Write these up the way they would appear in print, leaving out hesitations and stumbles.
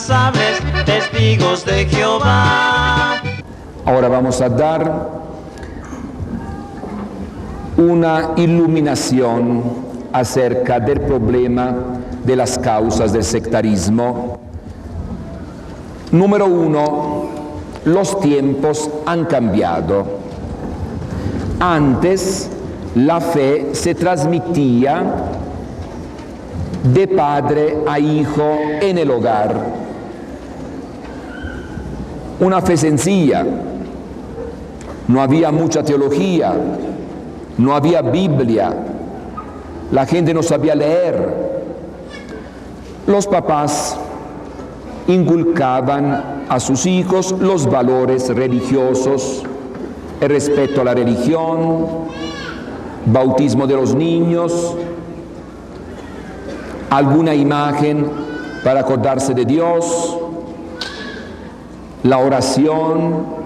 incansables testigos de Jehová. Ahora vamos a dar una iluminación acerca del problema de las causas del sectarismo. Número 1, los tiempos han cambiado. Antes la fe se transmitía de padre a hijo en el hogar. Una fe sencilla. No había mucha teología, no había Biblia, la gente no sabía leer. Los papás inculcaban a sus hijos los valores religiosos, el respeto a la religión, bautismo de los niños, alguna imagen para acordarse de Dios, la oración,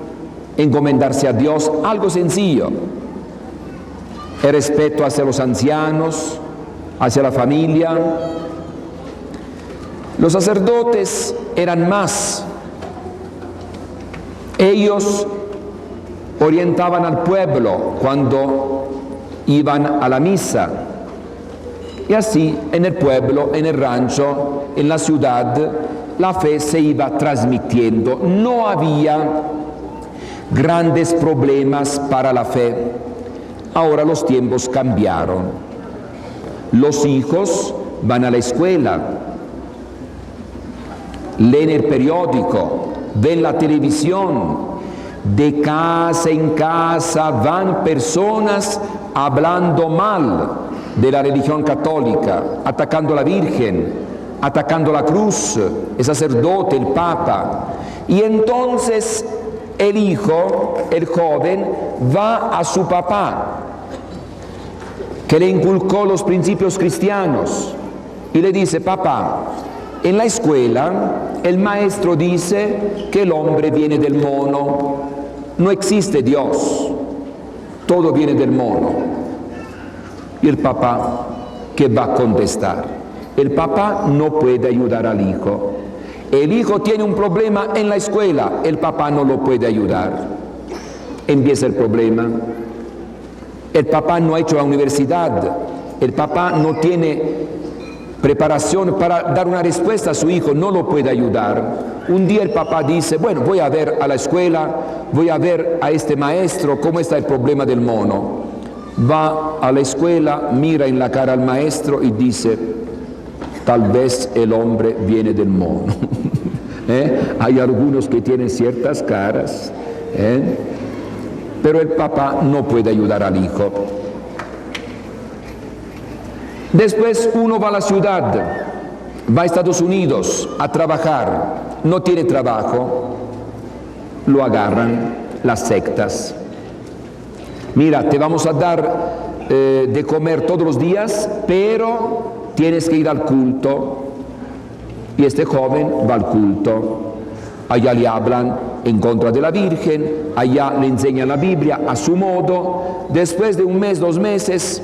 encomendarse a Dios, algo sencillo. El respeto hacia los ancianos, hacia la familia. Los sacerdotes eran más. Ellos orientaban al pueblo cuando iban a la misa. Y así en el pueblo, en el rancho, en la ciudad, la fe se iba transmitiendo. No había grandes problemas para la fe. Ahora los tiempos cambiaron. Los hijos van a la escuela, leen el periódico, ven la televisión. De casa en casa van personas hablando mal de la religión católica, atacando a la Virgen, atacando la cruz, el sacerdote, el Papa. Y entonces el hijo, el joven, va a su papá, que le inculcó los principios cristianos, y le dice: papá, en la escuela el maestro dice que el hombre viene del mono, no existe Dios, todo viene del mono. Y el papá, ¿qué va a contestar? El papá no puede ayudar al hijo. El hijo tiene un problema en la escuela, el papá no lo puede ayudar. Empieza el problema. El papá no ha hecho la universidad, el papá no tiene preparación para dar una respuesta a su hijo, no lo puede ayudar. Un día el papá dice: bueno, voy a ver a la escuela, voy a ver a este maestro cómo está el problema del mono. Va a la escuela, mira en la cara al maestro y dice: tal vez el hombre viene del mono. Hay algunos que tienen ciertas caras, pero el papá no puede ayudar al hijo. Después uno va a la ciudad, va a Estados Unidos a trabajar, no tiene trabajo, lo agarran las sectas. Mira, te vamos a dar de comer todos los días, pero tienes que ir al culto. Y este joven va al culto. Allá le hablan en contra de la Virgen, allá le enseñan la Biblia a su modo. Después de un mes, 2 meses,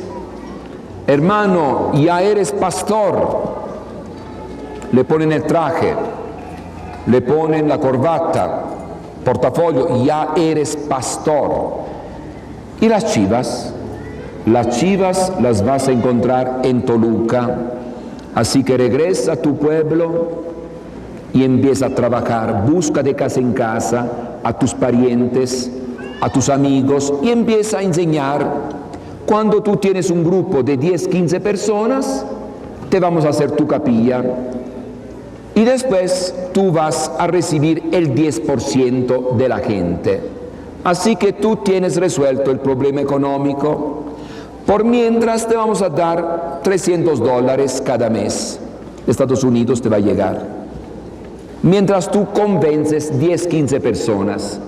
hermano, ya eres pastor. Le ponen el traje, le ponen la corbata, portafolio, ya eres pastor. Y las chivas las vas a encontrar en Toluca. Así que regresa a tu pueblo y empieza a trabajar, busca de casa en casa a tus parientes, a tus amigos, y empieza a enseñar. Cuando tú tienes un grupo de 10, 15 personas, te vamos a hacer tu capilla. Y después tú vas a recibir el 10% de la gente. Así que tú tienes resuelto el problema económico. Por mientras te vamos a dar $300 cada mes. Estados Unidos te va a llegar. Mientras tú convences 10, 15 personas.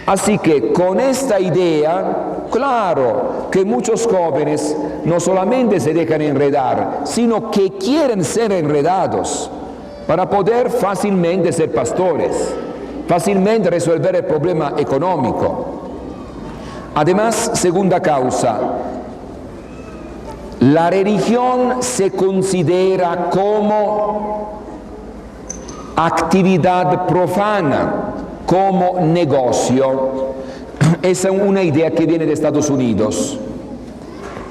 Así que con esta idea, claro que muchos jóvenes no solamente se dejan enredar, sino que quieren ser enredados para poder fácilmente ser pastores, fácilmente resolver el problema económico. Además, segunda causa, la religión se considera como actividad profana como negocio. Esa es una idea que viene de Estados Unidos.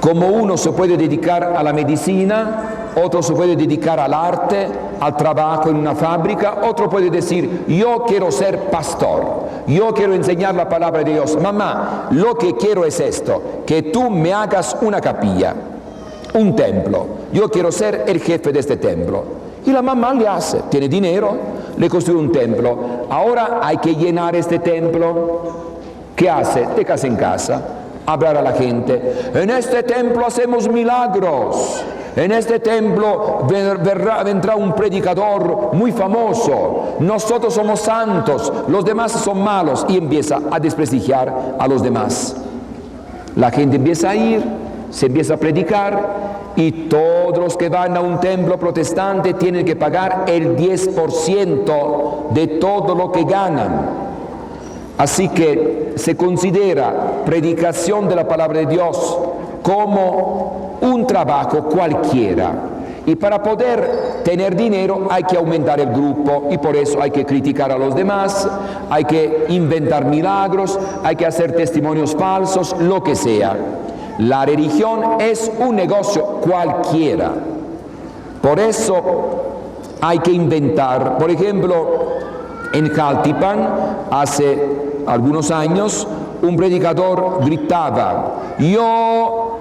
Como uno se puede dedicar a la medicina, otro se puede dedicar al arte, al trabajo en una fábrica, otro puede decir, yo quiero ser pastor, yo quiero enseñar la palabra de Dios. Mamá, lo que quiero es esto, que tú me hagas una capilla, un templo, yo quiero ser el jefe de este templo. Y la mamá le hace, tiene dinero, le construye un templo. Ahora hay que llenar este templo. ¿Qué hace? De casa en casa, hablar a la gente. En este templo hacemos milagros. En este templo vendrá un predicador muy famoso. Nosotros somos santos, los demás son malos. Y empieza a desprestigiar a los demás. La gente empieza a ir, se empieza a predicar. Y todos los que van a un templo protestante tienen que pagar el 10% de todo lo que ganan. Así que se considera predicación de la palabra de Dios como un trabajo cualquiera. Y para poder tener dinero hay que aumentar el grupo y por eso hay que criticar a los demás, hay que inventar milagros, hay que hacer testimonios falsos, lo que sea. La religión es un negocio cualquiera. Por eso hay que inventar. Por ejemplo, en Jaltipan, hace algunos años, un predicador gritaba, yo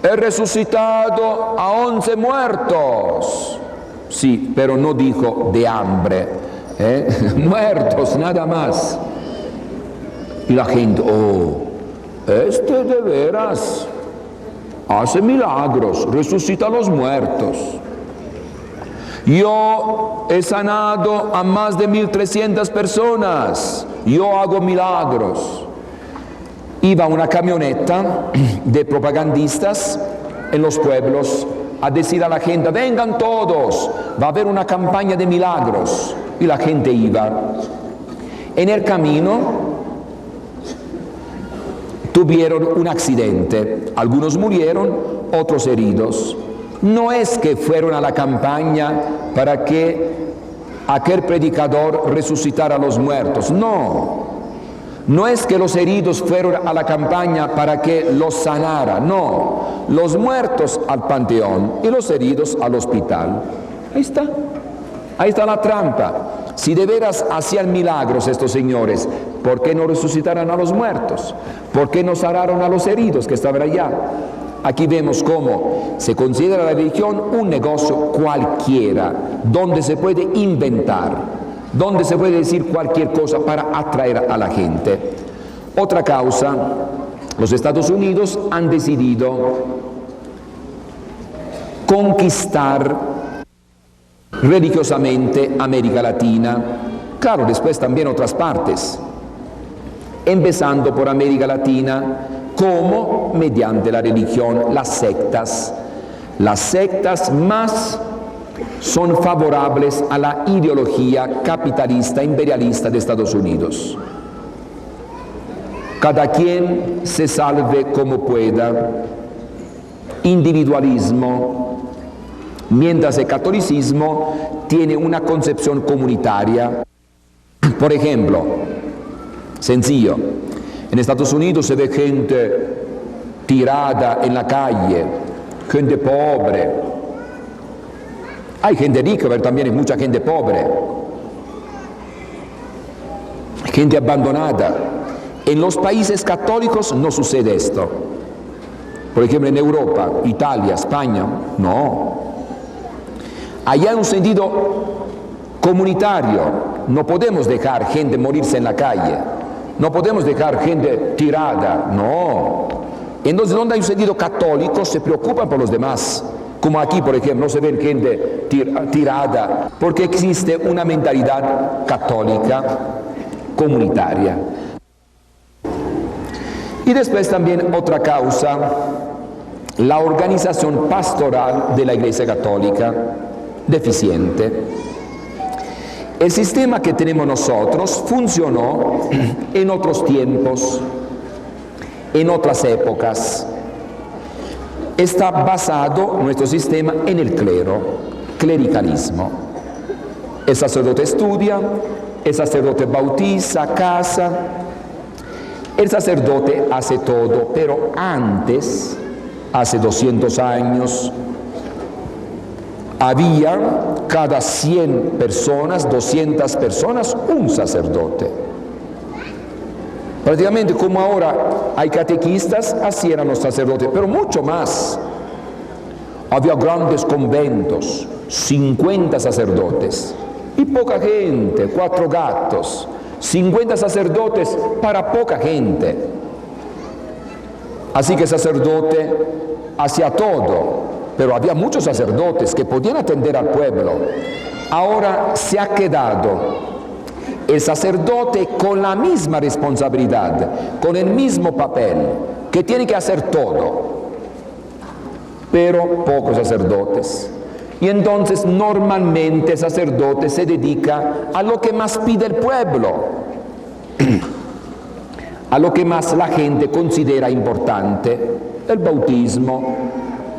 he resucitado a 11 muertos. Sí, pero no dijo de hambre, muertos, nada más. Y la gente, este de veras hace milagros, resucita a los muertos. Yo he sanado a más de 1.300 personas. Yo hago milagros. Iba una camioneta de propagandistas en los pueblos a decir a la gente, vengan todos, va a haber una campaña de milagros. Y la gente iba. En el camino tuvieron un accidente. Algunos murieron, otros heridos. No es que fueron a la campaña para que aquel predicador resucitara a los muertos, no es que los heridos fueron a la campaña para que los sanara, no, los muertos al panteón y los heridos al hospital. Ahí está la trampa. Si de veras hacían milagros estos señores, ¿por qué no resucitaron a los muertos? ¿Por qué no sanaron a los heridos que estaban allá? Aquí vemos cómo se considera la religión un negocio cualquiera, donde se puede inventar, donde se puede decir cualquier cosa para atraer a la gente. Otra causa, los Estados Unidos han decidido conquistar religiosamente América Latina, claro, después también otras partes, empezando por América Latina, como mediante la religión, las sectas. Las sectas más son favorables a la ideología capitalista, imperialista de Estados Unidos. Cada quien se salve como pueda, individualismo, mientras el catolicismo tiene una concepción comunitaria. Por ejemplo, sencillo, en Estados Unidos se ve gente tirada en la calle, gente pobre. Hay gente rica, pero también hay mucha gente pobre. Gente abandonada. En los países católicos no sucede esto. Por ejemplo, en Europa, Italia, España, no. Allá hay un sentido comunitario. No podemos dejar gente morirse en la calle. No podemos dejar gente tirada, no. Entonces, donde hay un sentido católico, se preocupan por los demás. Como aquí, por ejemplo, no se ven gente tirada, porque existe una mentalidad católica comunitaria. Y después también otra causa, la organización pastoral de la Iglesia Católica, deficiente. El sistema que tenemos nosotros funcionó en otros tiempos, en otras épocas. Está basado nuestro sistema en el clero, clericalismo. El sacerdote estudia, el sacerdote bautiza, casa, el sacerdote hace todo, pero antes, hace 200 años, había cada 100 personas, 200 personas, un sacerdote. Prácticamente como ahora hay catequistas, así eran los sacerdotes, pero mucho más. Había grandes conventos, 50 sacerdotes, y poca gente, 4 gatos, 50 sacerdotes para poca gente. Así que el sacerdote hacía todo, pero había muchos sacerdotes que podían atender al pueblo. Ahora se ha quedado el sacerdote con la misma responsabilidad, con el mismo papel, que tiene que hacer todo, pero pocos sacerdotes. Y entonces normalmente el sacerdote se dedica a lo que más pide el pueblo, a lo que más la gente considera importante: el bautismo,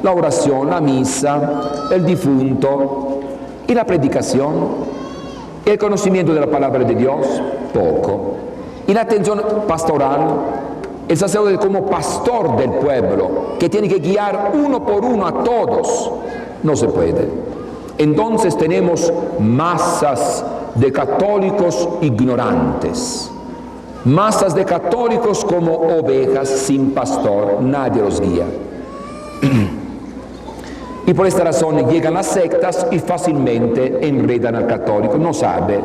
la oración, la misa, el difunto y la predicación, el conocimiento de la palabra de Dios, poco, y la atención pastoral, el sacerdote como pastor del pueblo, que tiene que guiar uno por uno a todos. No se puede. Entonces tenemos masas de católicos ignorantes, masas de católicos como ovejas sin pastor, nadie los guía. Y por esta razón llegan las sectas y fácilmente enredan al católico, no sabe.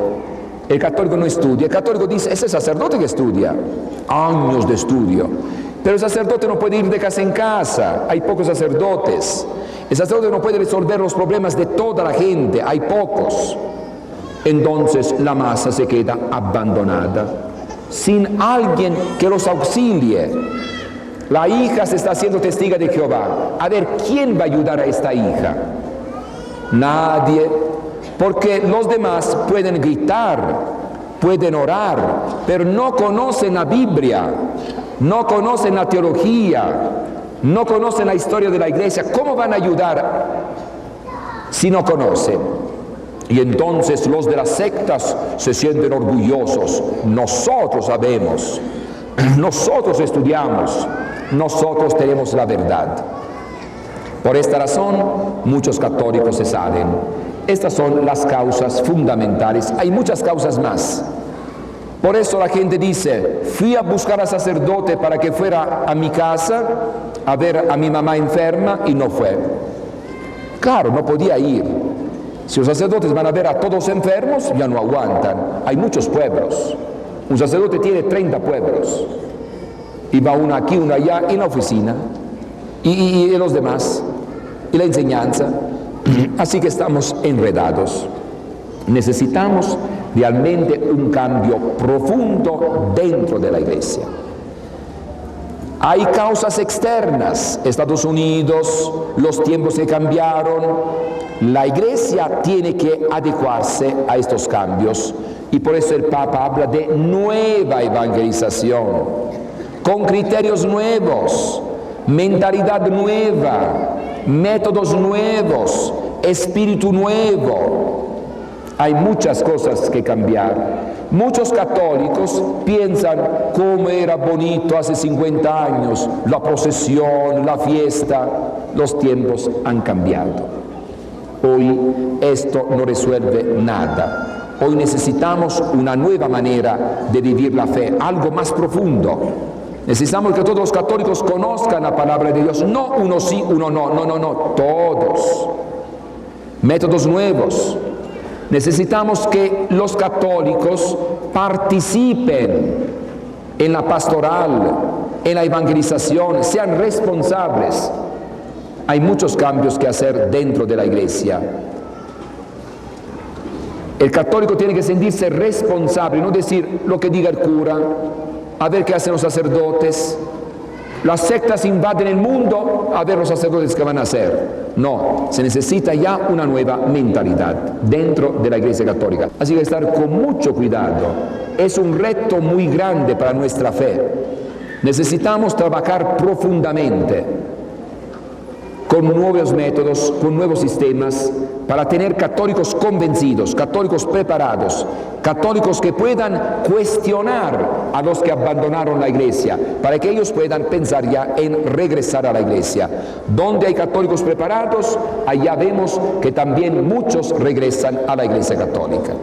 El católico no estudia, el católico dice: es el sacerdote que estudia, años de estudio. Pero el sacerdote no puede ir de casa en casa, hay pocos sacerdotes. El sacerdote no puede resolver los problemas de toda la gente, hay pocos. Entonces la masa se queda abandonada, sin alguien que los auxilie. La hija se está haciendo testiga de Jehová. A ver, ¿quién va a ayudar a esta hija? Nadie, porque los demás pueden gritar, pueden orar, pero no conocen la Biblia, no conocen la teología, no conocen la historia de la iglesia. ¿Cómo van a ayudar si no conocen? Y entonces los de las sectas se sienten orgullosos. Nosotros sabemos, nosotros estudiamos, nosotros tenemos la verdad. Por esta razón, muchos católicos se salen. Estas son las causas fundamentales. Hay muchas causas más. Por eso la gente dice: fui a buscar al sacerdote para que fuera a mi casa a ver a mi mamá enferma y no fue. Claro, no podía ir. Si los sacerdotes van a ver a todos enfermos, ya no aguantan. Hay muchos pueblos. Un sacerdote tiene 30 pueblos. Y va uno aquí, uno allá, en la oficina. Y los demás. Y la enseñanza. Así que estamos enredados. Necesitamos realmente un cambio profundo dentro de la iglesia. Hay causas externas, Estados Unidos, los tiempos que cambiaron. La iglesia tiene que adecuarse a estos cambios y por eso el Papa habla de nueva evangelización, con criterios nuevos, mentalidad nueva, métodos nuevos, espíritu nuevo. Hay muchas cosas que cambiar. Muchos católicos piensan cómo era bonito hace 50 años, la procesión, la fiesta. Los tiempos han cambiado. Hoy esto no resuelve nada. Hoy necesitamos una nueva manera de vivir la fe, algo más profundo. Necesitamos que todos los católicos conozcan la palabra de Dios, no uno sí, uno no, todos. Métodos nuevos. Necesitamos que los católicos participen en la pastoral, en la evangelización, sean responsables. Hay muchos cambios que hacer dentro de la iglesia. El católico tiene que sentirse responsable, no decir lo que diga el cura, a ver qué hacen los sacerdotes. Las sectas invaden el mundo, a ver los sacerdotes qué van a hacer. No, se necesita ya una nueva mentalidad dentro de la Iglesia Católica. Así que estar con mucho cuidado. Es un reto muy grande para nuestra fe. Necesitamos trabajar profundamente. con nuevos métodos, con nuevos sistemas, para tener católicos convencidos, católicos preparados, católicos que puedan cuestionar a los que abandonaron la iglesia, para que ellos puedan pensar ya en regresar a la iglesia. Donde hay católicos preparados, allá vemos que también muchos regresan a la iglesia católica.